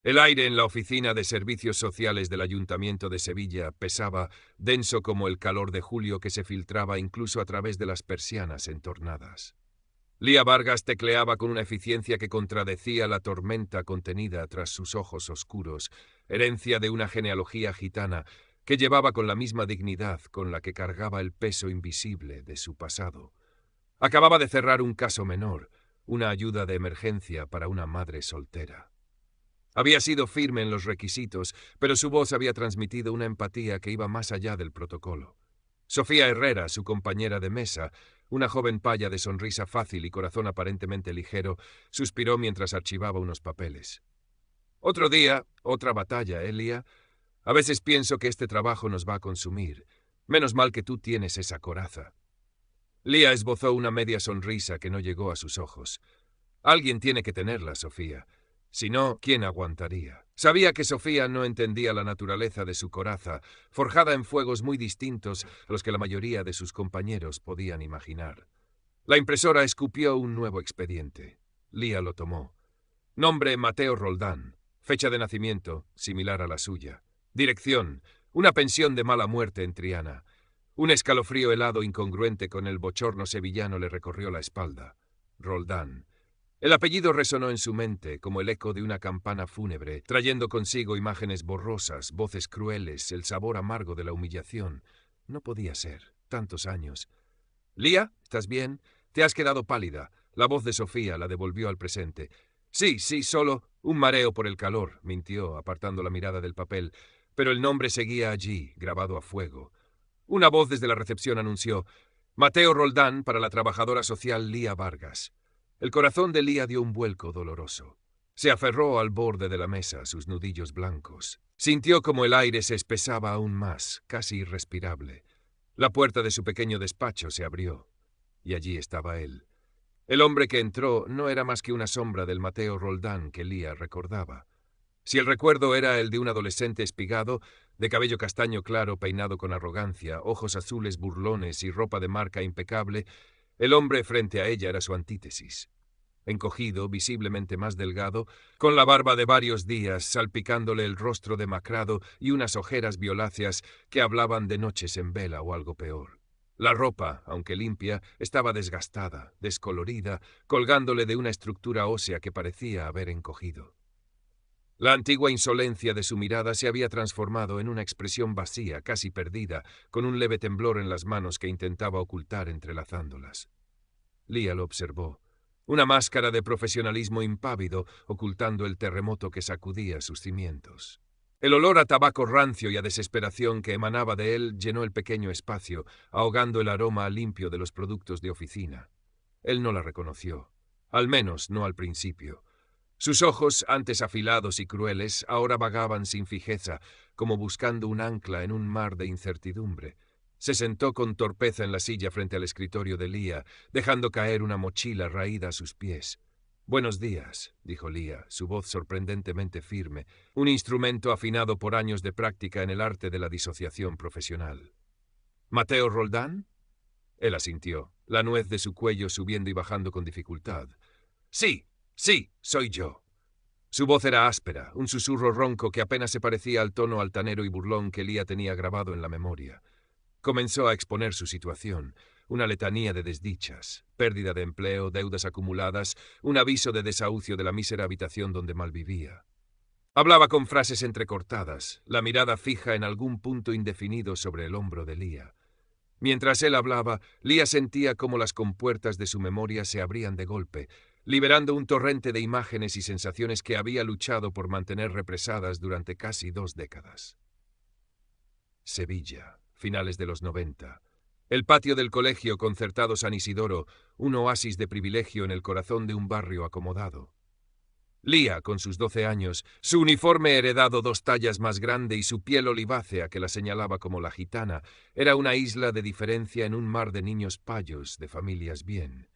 El aire en la oficina de servicios sociales del Ayuntamiento de Sevilla pesaba, denso como el calor de julio que se filtraba incluso a través de las persianas entornadas. Lía Vargas tecleaba con una eficiencia que contradecía la tormenta contenida tras sus ojos oscuros, herencia de una genealogía gitana que llevaba con la misma dignidad con la que cargaba el peso invisible de su pasado. Acababa de cerrar un caso menor, una ayuda de emergencia para una madre soltera. Había sido firme en los requisitos, pero su voz había transmitido una empatía que iba más allá del protocolo. Sofía Herrera, su compañera de mesa, una joven paya de sonrisa fácil y corazón aparentemente ligero, suspiró mientras archivaba unos papeles. Otro día, otra batalla, Elia. A veces pienso que este trabajo nos va a consumir. Menos mal que tú tienes esa coraza. Lía esbozó una media sonrisa que no llegó a sus ojos. Alguien tiene que tenerla, Sofía. Si no, ¿quién aguantaría? Sabía que Sofía no entendía la naturaleza de su coraza, forjada en fuegos muy distintos a los que la mayoría de sus compañeros podían imaginar. La impresora escupió un nuevo expediente. Lía lo tomó. Nombre Mateo Roldán. Fecha de nacimiento, similar a la suya. Dirección, una pensión de mala muerte en Triana. Un escalofrío helado incongruente con el bochorno sevillano le recorrió la espalda. Roldán. El apellido resonó en su mente como el eco de una campana fúnebre, trayendo consigo imágenes borrosas, voces crueles, el sabor amargo de la humillación. No podía ser. Tantos años. «Lía, ¿estás bien? Te has quedado pálida». La voz de Sofía la devolvió al presente. «Sí, solo un mareo por el calor», mintió, apartando la mirada del papel. Pero el nombre seguía allí, grabado a fuego. Una voz desde la recepción anunció: «Mateo Roldán para la trabajadora social Lía Vargas». El corazón de Lía dio un vuelco doloroso. Se aferró al borde de la mesa, sus nudillos blancos. Sintió como el aire se espesaba aún más, casi irrespirable. La puerta de su pequeño despacho se abrió, y allí estaba él. El hombre que entró no era más que una sombra del Mateo Roldán que Lía recordaba. Si el recuerdo era el de un adolescente espigado, de cabello castaño claro peinado con arrogancia, ojos azules burlones y ropa de marca impecable, el hombre frente a ella era su antítesis. Encogido, visiblemente más delgado, con la barba de varios días, salpicándole el rostro demacrado y unas ojeras violáceas que hablaban de noches en vela o algo peor. La ropa, aunque limpia, estaba desgastada, descolorida, colgándole de una estructura ósea que parecía haber encogido. La antigua insolencia de su mirada se había transformado en una expresión vacía, casi perdida, con un leve temblor en las manos que intentaba ocultar entrelazándolas. Lía lo observó. Una máscara de profesionalismo impávido, ocultando el terremoto que sacudía sus cimientos. El olor a tabaco rancio y a desesperación que emanaba de él llenó el pequeño espacio, ahogando el aroma limpio de los productos de oficina. Él no la reconoció, al menos no al principio. Sus ojos, antes afilados y crueles, ahora vagaban sin fijeza, como buscando un ancla en un mar de incertidumbre. Se sentó con torpeza en la silla frente al escritorio de Lía, dejando caer una mochila raída a sus pies. «Buenos días», dijo Lía, su voz sorprendentemente firme, un instrumento afinado por años de práctica en el arte de la disociación profesional. «¿Mateo Roldán?» Él asintió, la nuez de su cuello subiendo y bajando con dificultad. «Sí, soy yo». Su voz era áspera, un susurro ronco que apenas se parecía al tono altanero y burlón que Lía tenía grabado en la memoria. Comenzó a exponer su situación, una letanía de desdichas, pérdida de empleo, deudas acumuladas, un aviso de desahucio de la mísera habitación donde malvivía. Hablaba con frases entrecortadas, la mirada fija en algún punto indefinido sobre el hombro de Lía. Mientras él hablaba, Lía sentía cómo las compuertas de su memoria se abrían de golpe, liberando un torrente de imágenes y sensaciones que había luchado por mantener represadas durante casi 2 décadas. Sevilla, finales de los 90. El patio del colegio concertado San Isidoro, un oasis de privilegio en el corazón de un barrio acomodado. Lía, con sus 12 años, su uniforme heredado 2 tallas más grande y su piel olivácea que la señalaba como la gitana, era una isla de diferencia en un mar de niños payos, de familias bien.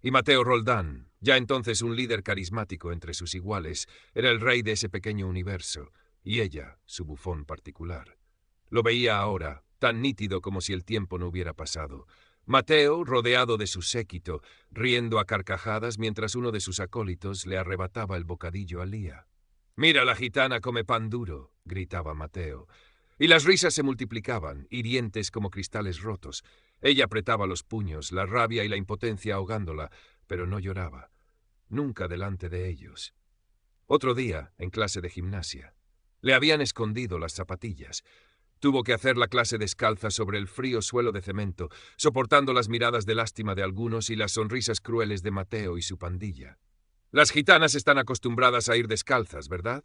Y Mateo Roldán, ya entonces un líder carismático entre sus iguales, era el rey de ese pequeño universo, y ella, su bufón particular. Lo veía ahora, tan nítido como si el tiempo no hubiera pasado. Mateo, rodeado de su séquito, riendo a carcajadas mientras uno de sus acólitos le arrebataba el bocadillo a Lía. «Mira, la gitana come pan duro», gritaba Mateo. Y las risas se multiplicaban, hirientes como cristales rotos. Ella apretaba los puños, la rabia y la impotencia ahogándola, pero no lloraba. Nunca delante de ellos. Otro día, en clase de gimnasia. Le habían escondido las zapatillas. Tuvo que hacer la clase descalza sobre el frío suelo de cemento, soportando las miradas de lástima de algunos y las sonrisas crueles de Mateo y su pandilla. «Las gitanas están acostumbradas a ir descalzas, ¿verdad?»,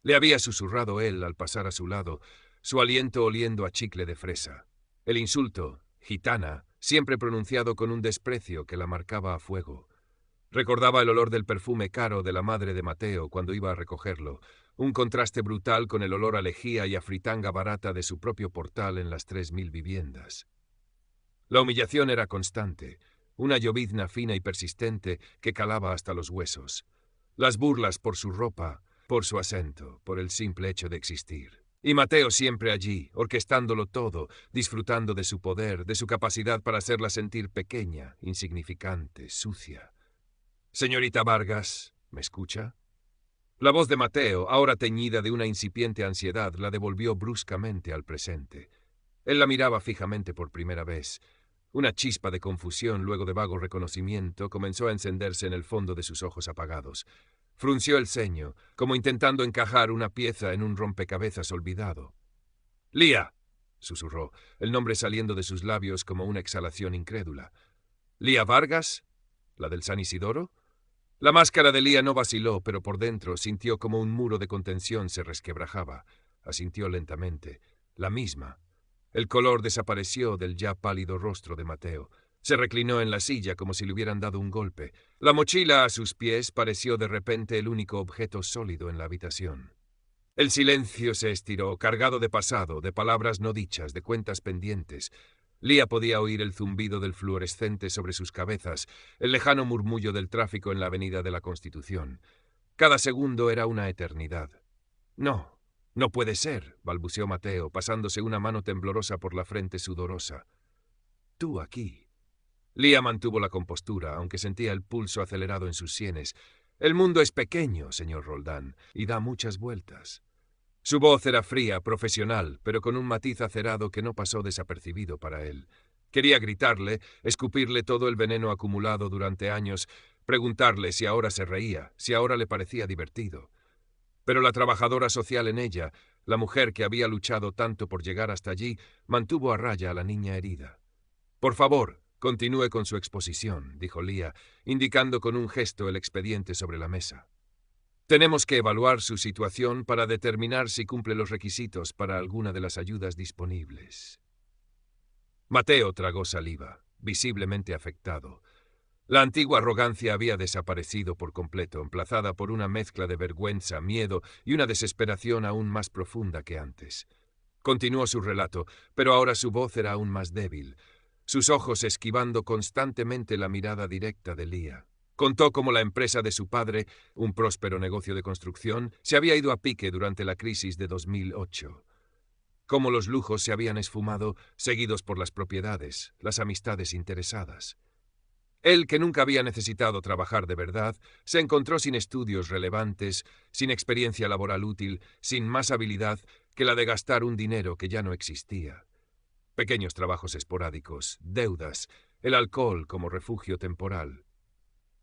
le había susurrado él al pasar a su lado, su aliento oliendo a chicle de fresa. El insulto, gitana, siempre pronunciado con un desprecio que la marcaba a fuego. Recordaba el olor del perfume caro de la madre de Mateo cuando iba a recogerlo, un contraste brutal con el olor a lejía y a fritanga barata de su propio portal en las 3000 viviendas. La humillación era constante, una llovizna fina y persistente que calaba hasta los huesos. Las burlas por su ropa, por su acento, por el simple hecho de existir. Y Mateo siempre allí, orquestándolo todo, disfrutando de su poder, de su capacidad para hacerla sentir pequeña, insignificante, sucia. «Señorita Vargas, ¿me escucha?». La voz de Mateo, ahora teñida de una incipiente ansiedad, la devolvió bruscamente al presente. Él la miraba fijamente por primera vez. Una chispa de confusión, luego de vago reconocimiento, comenzó a encenderse en el fondo de sus ojos apagados. Frunció el ceño, como intentando encajar una pieza en un rompecabezas olvidado. «Lía», susurró, el nombre saliendo de sus labios como una exhalación incrédula. «¿Lía Vargas? ¿La del San Isidoro?». La máscara de Lía no vaciló, pero por dentro sintió como un muro de contención se resquebrajaba. Asintió lentamente. La misma. El color desapareció del ya pálido rostro de Mateo. Se reclinó en la silla como si le hubieran dado un golpe. La mochila a sus pies pareció de repente el único objeto sólido en la habitación. El silencio se estiró, cargado de pasado, de palabras no dichas, de cuentas pendientes. Lía podía oír el zumbido del fluorescente sobre sus cabezas, el lejano murmullo del tráfico en la avenida de la Constitución. Cada segundo era una eternidad. «No, no puede ser», balbuceó Mateo, pasándose una mano temblorosa por la frente sudorosa. «Tú aquí». Lía mantuvo la compostura, aunque sentía el pulso acelerado en sus sienes. «El mundo es pequeño, señor Roldán, y da muchas vueltas». Su voz era fría, profesional, pero con un matiz acerado que no pasó desapercibido para él. Quería gritarle, escupirle todo el veneno acumulado durante años, preguntarle si ahora se reía, si ahora le parecía divertido. Pero la trabajadora social en ella, la mujer que había luchado tanto por llegar hasta allí, mantuvo a raya a la niña herida. «Por favor, continúe con su exposición», dijo Lía, indicando con un gesto el expediente sobre la mesa. «Tenemos que evaluar su situación para determinar si cumple los requisitos para alguna de las ayudas disponibles». Mateo tragó saliva, visiblemente afectado. La antigua arrogancia había desaparecido por completo, emplazada por una mezcla de vergüenza, miedo y una desesperación aún más profunda que antes. Continuó su relato, pero ahora su voz era aún más débil, sus ojos esquivando constantemente la mirada directa de Lía. Contó cómo la empresa de su padre, un próspero negocio de construcción, se había ido a pique durante la crisis de 2008. Cómo los lujos se habían esfumado, seguidos por las propiedades, las amistades interesadas. Él, que nunca había necesitado trabajar de verdad, se encontró sin estudios relevantes, sin experiencia laboral útil, sin más habilidad que la de gastar un dinero que ya no existía. Pequeños trabajos esporádicos, deudas, el alcohol como refugio temporal.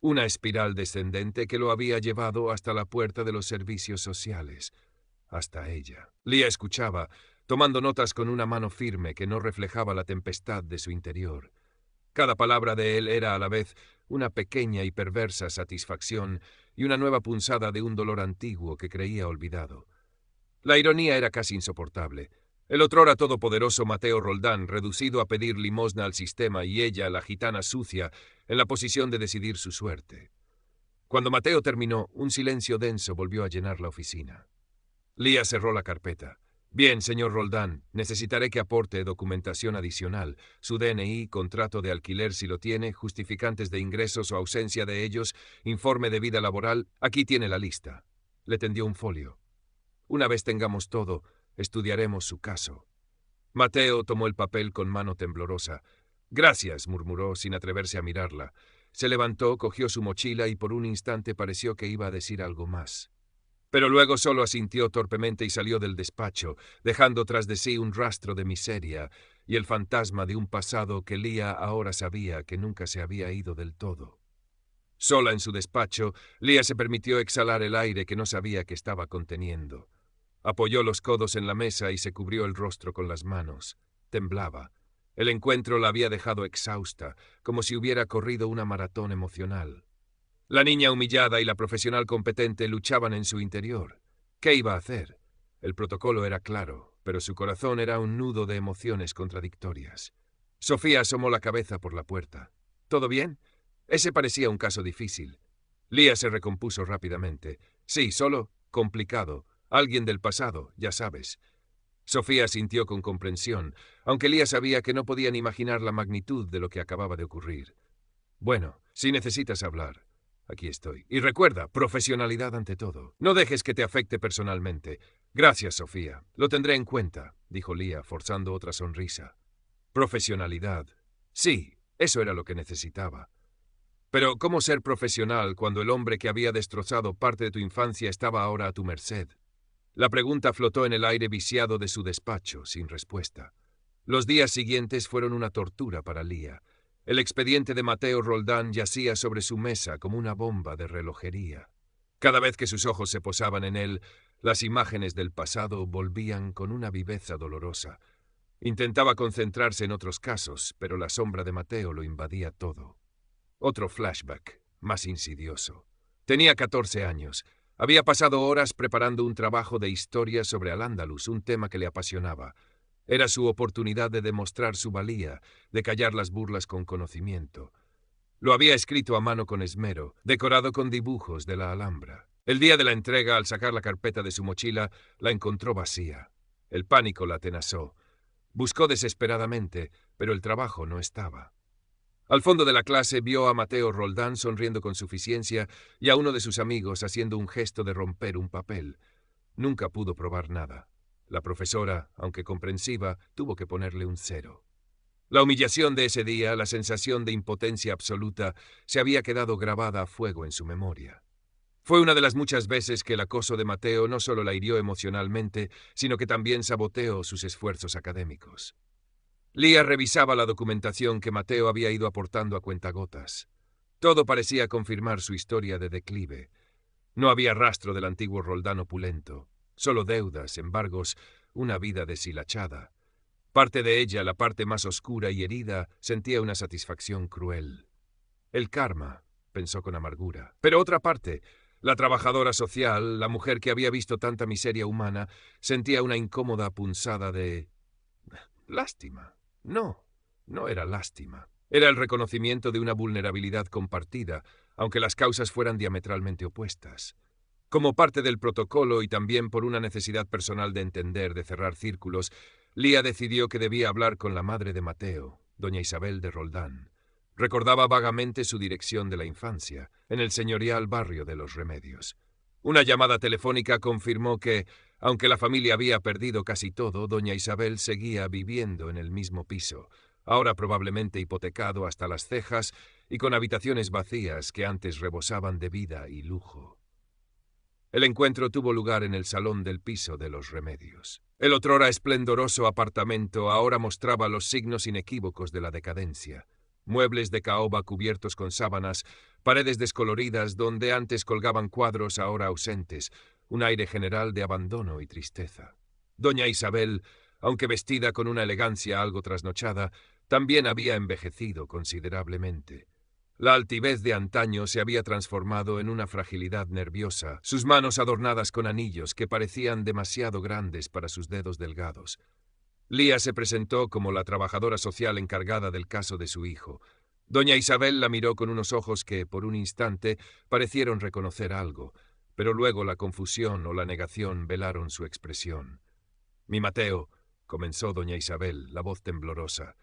Una espiral descendente que lo había llevado hasta la puerta de los servicios sociales, hasta ella. Lía escuchaba, tomando notas con una mano firme que no reflejaba la tempestad de su interior. Cada palabra de él era a la vez una pequeña y perversa satisfacción y una nueva punzada de un dolor antiguo que creía olvidado. La ironía era casi insoportable. El otrora todopoderoso Mateo Roldán, reducido a pedir limosna al sistema, y ella, la gitana sucia, en la posición de decidir su suerte. Cuando Mateo terminó, un silencio denso volvió a llenar la oficina. Lía cerró la carpeta. «Bien, señor Roldán, necesitaré que aporte documentación adicional, su DNI, contrato de alquiler si lo tiene, justificantes de ingresos o ausencia de ellos, informe de vida laboral. Aquí tiene la lista». Le tendió un folio. «Una vez tengamos todo, estudiaremos su caso». Mateo tomó el papel con mano temblorosa. «Gracias», murmuró, sin atreverse a mirarla. Se levantó, cogió su mochila y por un instante pareció que iba a decir algo más. Pero luego solo asintió torpemente y salió del despacho, dejando tras de sí un rastro de miseria y el fantasma de un pasado que Leah ahora sabía que nunca se había ido del todo. Sola en su despacho, Leah se permitió exhalar el aire que no sabía que estaba conteniendo. Apoyó los codos en la mesa y se cubrió el rostro con las manos. Temblaba. El encuentro la había dejado exhausta, como si hubiera corrido una maratón emocional. La niña humillada y la profesional competente luchaban en su interior. ¿Qué iba a hacer? El protocolo era claro, pero su corazón era un nudo de emociones contradictorias. Sofía asomó la cabeza por la puerta. ¿Todo bien? Ese parecía un caso difícil. Leah se recompuso rápidamente. Sí, solo complicado. Alguien del pasado, ya sabes. Sofía sintió con comprensión, aunque Leah sabía que no podían imaginar la magnitud de lo que acababa de ocurrir. Bueno, si necesitas hablar, aquí estoy. Y recuerda, profesionalidad ante todo. No dejes que te afecte personalmente. Gracias, Sofía. Lo tendré en cuenta, dijo Leah, forzando otra sonrisa. Profesionalidad. Sí, eso era lo que necesitaba. Pero, ¿cómo ser profesional cuando el hombre que había destrozado parte de tu infancia estaba ahora a tu merced? La pregunta flotó en el aire viciado de su despacho, sin respuesta. Los días siguientes fueron una tortura para Leah. El expediente de Mateo Roldán yacía sobre su mesa como una bomba de relojería. Cada vez que sus ojos se posaban en él, las imágenes del pasado volvían con una viveza dolorosa. Intentaba concentrarse en otros casos, pero la sombra de Mateo lo invadía todo. Otro flashback, más insidioso. Tenía 14 años. Había pasado horas preparando un trabajo de historia sobre Al-Ándalus, un tema que le apasionaba. Era su oportunidad de demostrar su valía, de callar las burlas con conocimiento. Lo había escrito a mano con esmero, decorado con dibujos de la Alhambra. El día de la entrega, al sacar la carpeta de su mochila, la encontró vacía. El pánico la atenazó. Buscó desesperadamente, pero el trabajo no estaba. Al fondo de la clase vio a Mateo Roldán sonriendo con suficiencia y a uno de sus amigos haciendo un gesto de romper un papel. Nunca pudo probar nada. La profesora, aunque comprensiva, tuvo que ponerle un 0. La humillación de ese día, la sensación de impotencia absoluta, se había quedado grabada a fuego en su memoria. Fue una de las muchas veces que el acoso de Mateo no solo la hirió emocionalmente, sino que también saboteó sus esfuerzos académicos. Leah revisaba la documentación que Mateo había ido aportando a cuentagotas. Todo parecía confirmar su historia de declive. No había rastro del antiguo Roldán opulento. Solo deudas, embargos, una vida deshilachada. Parte de ella, la parte más oscura y herida, sentía una satisfacción cruel. El karma, pensó con amargura. Pero otra parte, la trabajadora social, la mujer que había visto tanta miseria humana, sentía una incómoda punzada de lástima. No era lástima. Era el reconocimiento de una vulnerabilidad compartida, aunque las causas fueran diametralmente opuestas. Como parte del protocolo y también por una necesidad personal de entender, de cerrar círculos, Leah decidió que debía hablar con la madre de Mateo, doña Isabel de Roldán. Recordaba vagamente su dirección de la infancia, en el señorial barrio de Los Remedios. Una llamada telefónica confirmó que, aunque la familia había perdido casi todo, doña Isabel seguía viviendo en el mismo piso, ahora probablemente hipotecado hasta las cejas y con habitaciones vacías que antes rebosaban de vida y lujo. El encuentro tuvo lugar en el salón del piso de Los Remedios. El otrora esplendoroso apartamento ahora mostraba los signos inequívocos de la decadencia. Muebles de caoba cubiertos con sábanas, paredes descoloridas donde antes colgaban cuadros ahora ausentes, un aire general de abandono y tristeza. Doña Isabel, aunque vestida con una elegancia algo trasnochada, también había envejecido considerablemente. La altivez de antaño se había transformado en una fragilidad nerviosa, sus manos adornadas con anillos que parecían demasiado grandes para sus dedos delgados. Leah se presentó como la trabajadora social encargada del caso de su hijo. Doña Isabel la miró con unos ojos que, por un instante, parecieron reconocer algo, pero luego la confusión o la negación velaron su expresión. «Mi Mateo», comenzó doña Isabel, la voz temblorosa,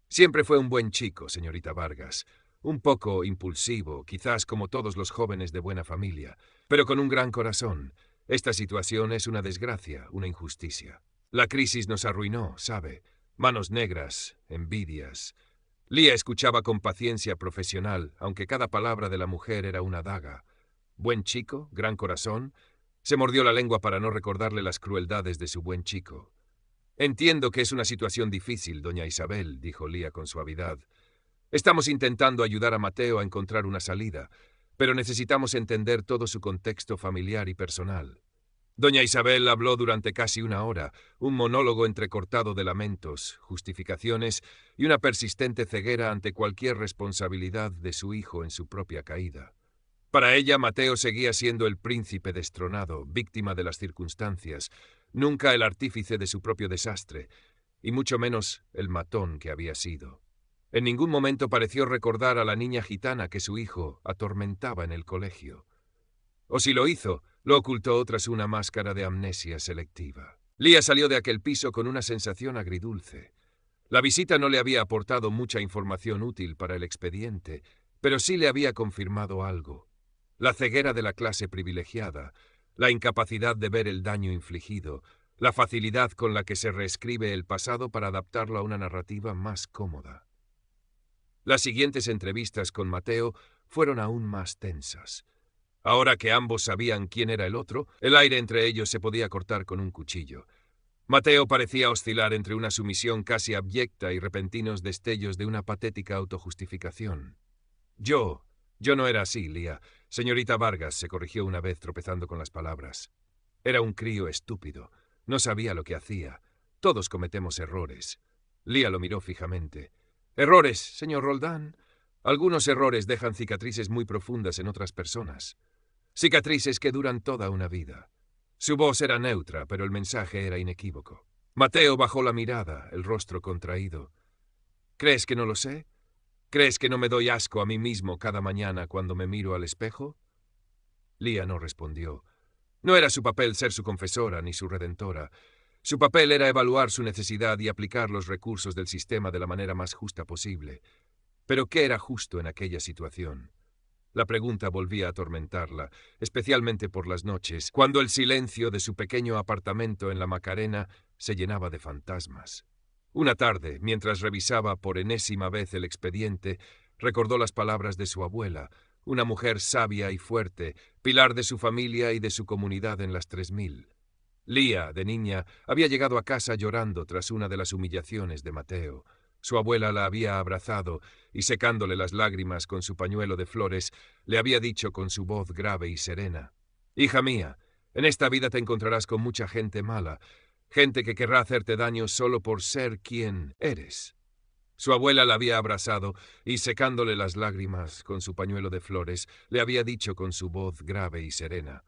«siempre fue un buen chico, señorita Vargas. Un poco impulsivo, quizás como todos los jóvenes de buena familia, pero con un gran corazón. Esta situación es una desgracia, una injusticia. La crisis nos arruinó, ¿sabe? Manos negras, envidias». Leah escuchaba con paciencia profesional, aunque cada palabra de la mujer era una daga. ¿Buen chico? ¿Gran corazón? Se mordió la lengua para no recordarle las crueldades de su buen chico. Entiendo que es una situación difícil, doña Isabel, dijo Lía con suavidad. Estamos intentando ayudar a Mateo a encontrar una salida, pero necesitamos entender todo su contexto familiar y personal. Doña Isabel habló durante casi una hora, un monólogo entrecortado de lamentos, justificaciones y una persistente ceguera ante cualquier responsabilidad de su hijo en su propia caída. Para ella, Mateo seguía siendo el príncipe destronado, víctima de las circunstancias, nunca el artífice de su propio desastre, y mucho menos el matón que había sido. En ningún momento pareció recordar a la niña gitana que su hijo atormentaba en el colegio. O si lo hizo, lo ocultó tras una máscara de amnesia selectiva. Lía salió de aquel piso con una sensación agridulce. La visita no le había aportado mucha información útil para el expediente, pero sí le había confirmado algo. La ceguera de la clase privilegiada, la incapacidad de ver el daño infligido, la facilidad con la que se reescribe el pasado para adaptarlo a una narrativa más cómoda. Las siguientes entrevistas con Mateo fueron aún más tensas. Ahora que ambos sabían quién era el otro, el aire entre ellos se podía cortar con un cuchillo. Mateo parecía oscilar entre una sumisión casi abyecta y repentinos destellos de una patética autojustificación. Yo no era así, Lía. Señorita Vargas, se corrigió una vez tropezando con las palabras. Era un crío estúpido. No sabía lo que hacía. Todos cometemos errores. Lía lo miró fijamente. Errores, señor Roldán. Algunos errores dejan cicatrices muy profundas en otras personas. Cicatrices que duran toda una vida. Su voz era neutra, pero el mensaje era inequívoco. Mateo bajó la mirada, el rostro contraído. ¿Crees que no lo sé? ¿Crees que no me doy asco a mí mismo cada mañana cuando me miro al espejo? Lía no respondió. No era su papel ser su confesora ni su redentora. Su papel era evaluar su necesidad y aplicar los recursos del sistema de la manera más justa posible. Pero ¿qué era justo en aquella situación? La pregunta volvía a atormentarla, especialmente por las noches, cuando el silencio de su pequeño apartamento en la Macarena se llenaba de fantasmas. Una tarde, mientras revisaba por enésima vez el expediente, recordó las palabras de su abuela, una mujer sabia y fuerte, pilar de su familia y de su comunidad en las 3000. Lía, de niña, había llegado a casa llorando tras una de las humillaciones de Mateo. Su abuela la había abrazado y, secándole las lágrimas con su pañuelo de flores, le había dicho con su voz grave y serena: «Hija mía, en esta vida te encontrarás con mucha gente mala, gente que querrá hacerte daño solo por ser quien eres». Su abuela la había abrazado y, secándole las lágrimas con su pañuelo de flores, le había dicho con su voz grave y serena: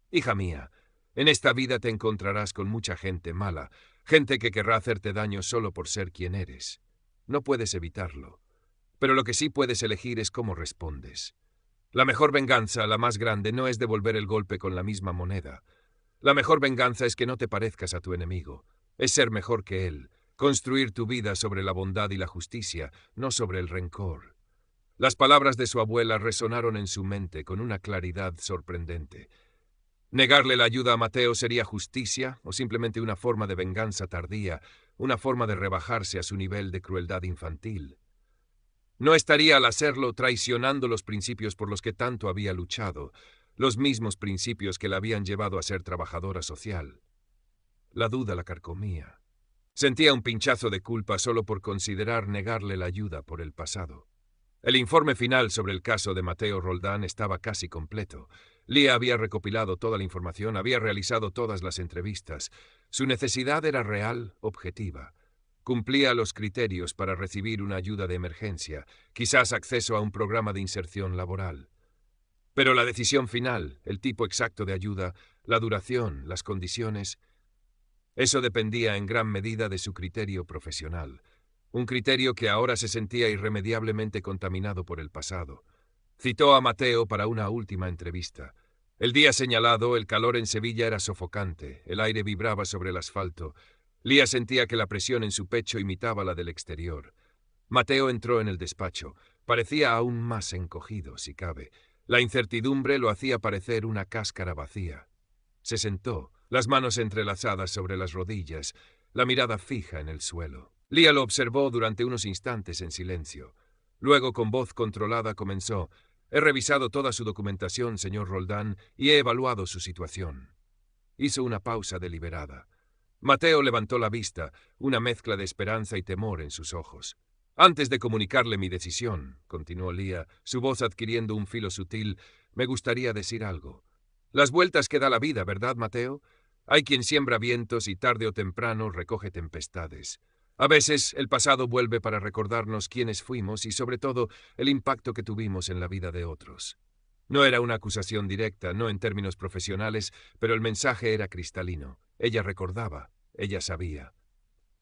«Hija mía, en esta vida te encontrarás con mucha gente mala, gente que querrá hacerte daño solo por ser quien eres. No puedes evitarlo, pero lo que sí puedes elegir es cómo respondes. La mejor venganza, la más grande, no es devolver el golpe con la misma moneda. La mejor venganza es que no te parezcas a tu enemigo, es ser mejor que él, construir tu vida sobre la bondad y la justicia, no sobre el rencor». Las palabras de su abuela resonaron en su mente con una claridad sorprendente. Negarle la ayuda a Mateo sería justicia o simplemente una forma de venganza tardía, una forma de rebajarse a su nivel de crueldad infantil. No estaría al hacerlo traicionando los principios por los que tanto había luchado, los mismos principios que la habían llevado a ser trabajadora social. La duda la carcomía. Sentía un pinchazo de culpa solo por considerar negarle la ayuda por el pasado. El informe final sobre el caso de Mateo Roldán estaba casi completo. Lía había recopilado toda la información, había realizado todas las entrevistas. Su necesidad era real, objetiva. Cumplía los criterios para recibir una ayuda de emergencia, quizás acceso a un programa de inserción laboral. Pero la decisión final, el tipo exacto de ayuda, la duración, las condiciones, eso dependía en gran medida de su criterio profesional. Un criterio que ahora se sentía irremediablemente contaminado por el pasado. Citó a Mateo para una última entrevista. El día señalado, el calor en Sevilla era sofocante, el aire vibraba sobre el asfalto. Lía sentía que la presión en su pecho imitaba la del exterior. Mateo entró en el despacho. Parecía aún más encogido, si cabe. La incertidumbre lo hacía parecer una cáscara vacía. Se sentó, las manos entrelazadas sobre las rodillas, la mirada fija en el suelo. Lía lo observó durante unos instantes en silencio. Luego, con voz controlada, comenzó: «He revisado toda su documentación, señor Roldán, y he evaluado su situación. Hizo una pausa deliberada. Mateo levantó la vista, una mezcla de esperanza y temor en sus ojos. Antes de comunicarle mi decisión, continuó Lía, su voz adquiriendo un filo sutil, me gustaría decir algo. Las vueltas que da la vida, ¿verdad, Mateo? Hay quien siembra vientos y tarde o temprano recoge tempestades. A veces el pasado vuelve para recordarnos quiénes fuimos y sobre todo el impacto que tuvimos en la vida de otros. No era una acusación directa, no en términos profesionales, pero el mensaje era cristalino. Ella recordaba, ella sabía.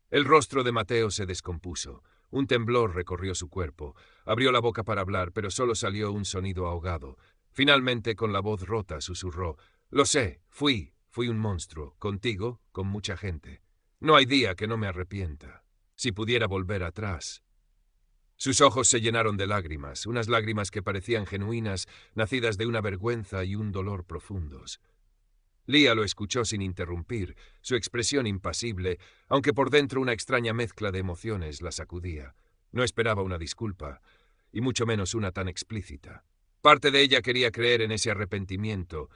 El rostro de Mateo se descompuso. Un temblor recorrió su cuerpo. Abrió la boca para hablar, pero solo salió un sonido ahogado. Finalmente, con la voz rota, susurró: «Lo sé, fui un monstruo, contigo, con mucha gente. No hay día que no me arrepienta. Si pudiera volver atrás». Sus ojos se llenaron de lágrimas, unas lágrimas que parecían genuinas, nacidas de una vergüenza y un dolor profundos. Lía lo escuchó sin interrumpir, su expresión impasible, aunque por dentro una extraña mezcla de emociones la sacudía. No esperaba una disculpa, y mucho menos una tan explícita. Parte de ella quería creer en ese arrepentimiento.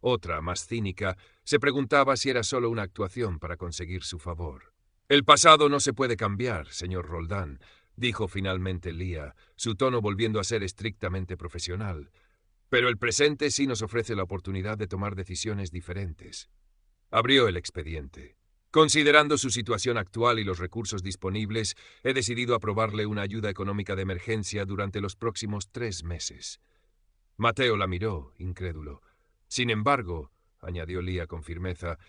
Otra, más cínica, se preguntaba si era solo una actuación para conseguir su favor. «El pasado no se puede cambiar, señor Roldán», dijo finalmente Lía, su tono volviendo a ser estrictamente profesional. «Pero el presente sí nos ofrece la oportunidad de tomar decisiones diferentes». Abrió el expediente. «Considerando su situación actual y los recursos disponibles, he decidido aprobarle una ayuda económica de emergencia durante los próximos 3 meses». Mateo la miró, incrédulo. «Sin embargo», añadió Lía con firmeza,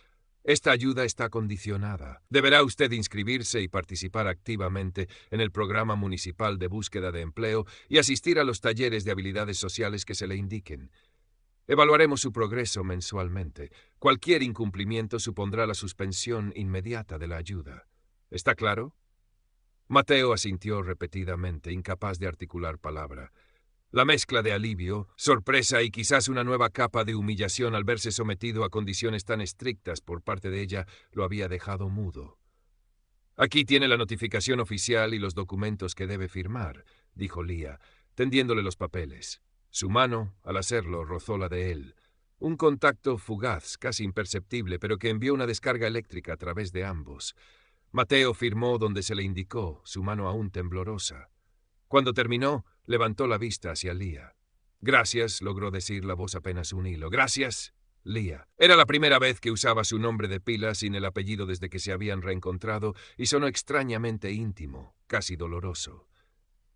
«esta ayuda está condicionada. Deberá usted inscribirse y participar activamente en el programa municipal de búsqueda de empleo y asistir a los talleres de habilidades sociales que se le indiquen. Evaluaremos su progreso mensualmente. Cualquier incumplimiento supondrá la suspensión inmediata de la ayuda. ¿Está claro?» Mateo asintió repetidamente, incapaz de articular palabra. La mezcla de alivio, sorpresa y quizás una nueva capa de humillación al verse sometido a condiciones tan estrictas por parte de ella lo había dejado mudo. «Aquí tiene la notificación oficial y los documentos que debe firmar», dijo Lía, tendiéndole los papeles. Su mano, al hacerlo, rozó la de él. Un contacto fugaz, casi imperceptible, pero que envió una descarga eléctrica a través de ambos. Mateo firmó donde se le indicó, su mano aún temblorosa. Cuando terminó, levantó la vista hacia Lía. «Gracias», logró decir, la voz apenas un hilo. «Gracias, Lía». Era la primera vez que usaba su nombre de pila sin el apellido desde que se habían reencontrado y sonó extrañamente íntimo, casi doloroso.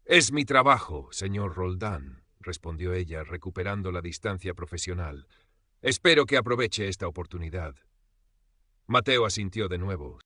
«Es mi trabajo, señor Roldán», respondió ella, recuperando la distancia profesional. «Espero que aproveche esta oportunidad». Mateo asintió de nuevo.